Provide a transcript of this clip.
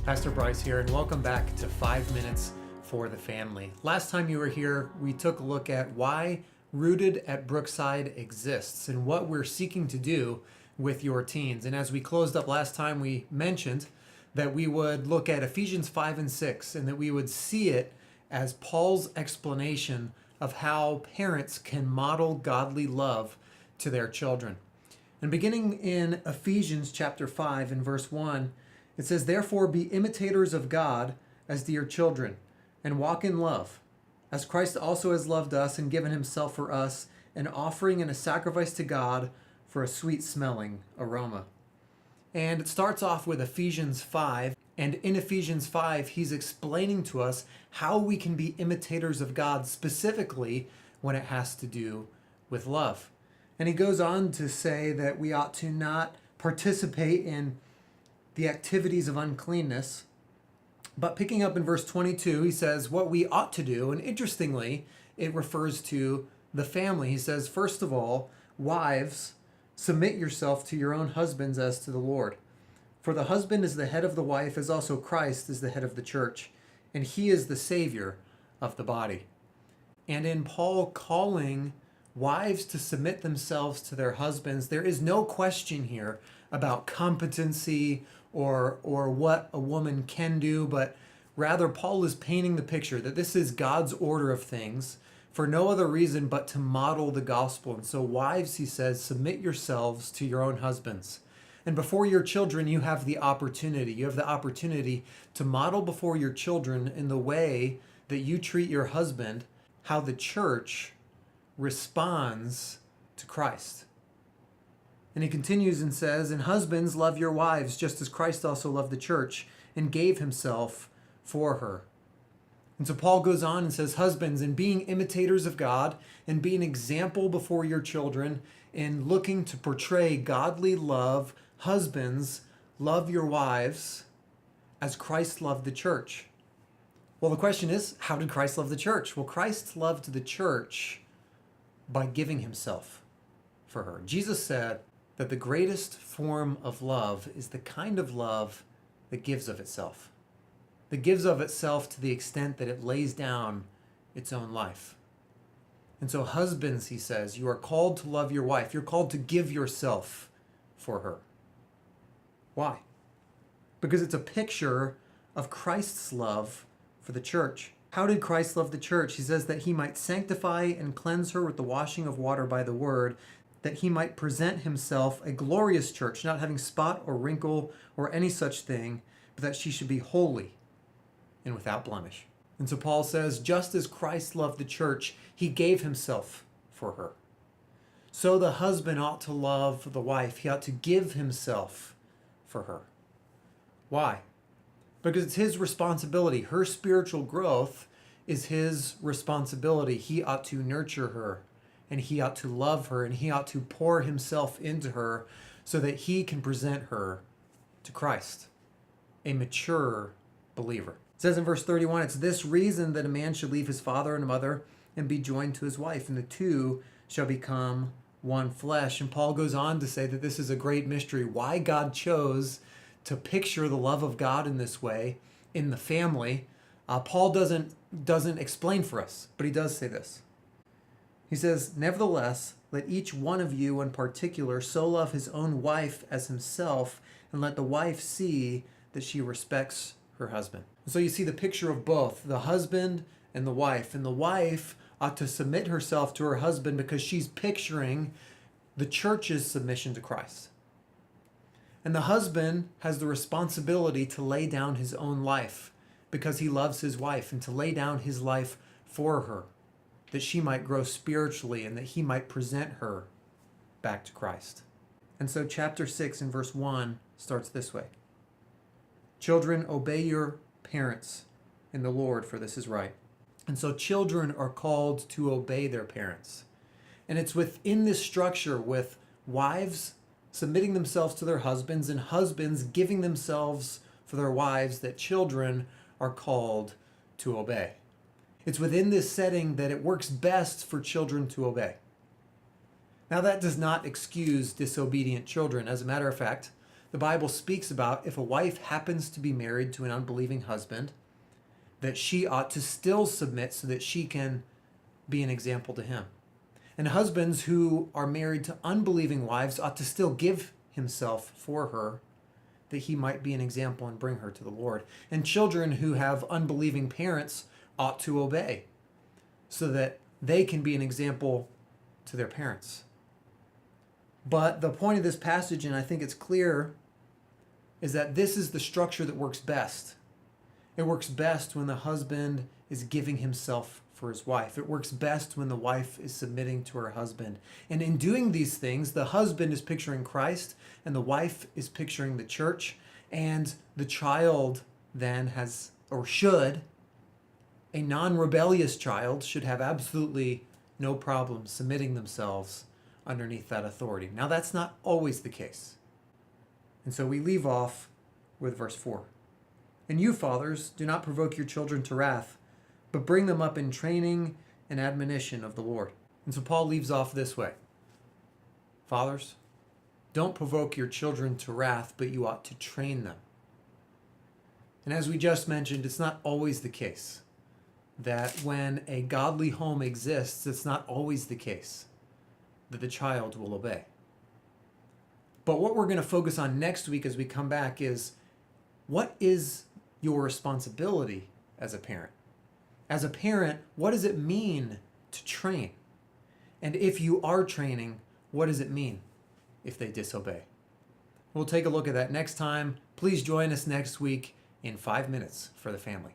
Pastor Bryce here, and welcome back to 5 Minutes for the Family. Last time you were here, we took a look at why Rooted at Brookside exists and what we're seeking to do with your teens. And as we closed up last time, we mentioned that we would look at Ephesians 5 and 6 and that we would see it as Paul's explanation of how parents can model godly love to their children. And beginning in Ephesians chapter 5 and verse 1, it says, "Therefore be imitators of God as dear children, and walk in love, as Christ also has loved us and given himself for us, an offering and a sacrifice to God for a sweet-smelling aroma." And it starts off with Ephesians 5, and in Ephesians 5, he's explaining to us how we can be imitators of God, specifically when it has to do with love. And he goes on to say that we ought to not participate in the activities of uncleanness. But picking up in verse 22, he says what we ought to do. And interestingly, it refers to the family. He says, first of all, wives, submit yourself to your own husbands as to the Lord. For the husband is the head of the wife, as also Christ is the head of the church, and he is the Savior of the body. And in Paul calling wives to submit themselves to their husbands, there is no question here about competency or what a woman can do, but rather Paul is painting the picture that this is God's order of things for no other reason but to model the gospel. And so wives, he says, submit yourselves to your own husbands. And before your children, you have the opportunity. You have the opportunity to model before your children in the way that you treat your husband, how the church responds to Christ. And he continues and says, "And husbands, love your wives, just as Christ also loved the church and gave himself for her." And so Paul goes on and says, husbands, in being imitators of God and be an example before your children in looking to portray godly love, husbands, love your wives as Christ loved the church. Well, the question is, how did Christ love the church? Well, Christ loved the church by giving himself for her. Jesus said that the greatest form of love is the kind of love that gives of itself. That gives of itself to the extent that it lays down its own life. And so husbands, he says, you are called to love your wife. You're called to give yourself for her. Why? Because it's a picture of Christ's love for the church. How did Christ love the church? He says that he might sanctify and cleanse her with the washing of water by the word, that he might present himself a glorious church, not having spot or wrinkle or any such thing, but that she should be holy and without blemish. And so Paul says, just as Christ loved the church, he gave himself for her. So the husband ought to love the wife. He ought to give himself for her. Why? Because it's his responsibility. Her spiritual growth is his responsibility. He ought to nurture her, and he ought to love her, and he ought to pour himself into her so that he can present her to Christ, a mature believer. It says in verse 31, it's this reason that a man should leave his father and mother and be joined to his wife, and the two shall become one flesh. And Paul goes on to say that this is a great mystery, why God chose to picture the love of God in this way in the family. Paul doesn't explain for us, but he does say this. He says, "Nevertheless, let each one of you in particular so love his own wife as himself, and let the wife see that she respects her husband." And so you see the picture of both, the husband and the wife. And the wife ought to submit herself to her husband because she's picturing the church's submission to Christ. And the husband has the responsibility to lay down his own life because he loves his wife, and to lay down his life for her, that she might grow spiritually and that he might present her back to Christ. And so chapter 6 and verse 1 starts this way. "Children, obey your parents in the Lord, for this is right." And so children are called to obey their parents. And it's within this structure, with wives submitting themselves to their husbands and husbands giving themselves for their wives, that children are called to obey. It's within this setting that it works best for children to obey. Now, that does not excuse disobedient children. As a matter of fact, the the Bible speaks about if a wife happens to be married to an unbelieving husband, that she ought to still submit so that she can be an example to him. And husbands who are married to unbelieving wives ought to still give himself for her, that he might be an example and bring her to the Lord. And children who have unbelieving parents ought to obey, so that they can be an example to their parents. But the point of this passage, and I think it's clear, is that this is the structure that works best. It works best when the husband is giving himself for his wife. It works best when the wife is submitting to her husband. And in doing these things, the husband is picturing Christ and the wife is picturing the church. And the child then has, or should, a non-rebellious child should have absolutely no problem submitting themselves underneath that authority. Now, that's not always the case. And so we leave off with verse 4. And you, fathers, do not provoke your children to wrath, but bring them up in training and admonition of the Lord. And so Paul leaves off this way. Fathers, don't provoke your children to wrath, but you ought to train them. And as we just mentioned, it's not always the case that when a godly home exists, it's not always the case that the child will obey. But what we're going to focus on next week as we come back is, what is your responsibility as a parent? As a parent, what does it mean to train? And if you are training, what does it mean if they disobey? We'll take a look at that next time. Please join us next week in 5 minutes for the family.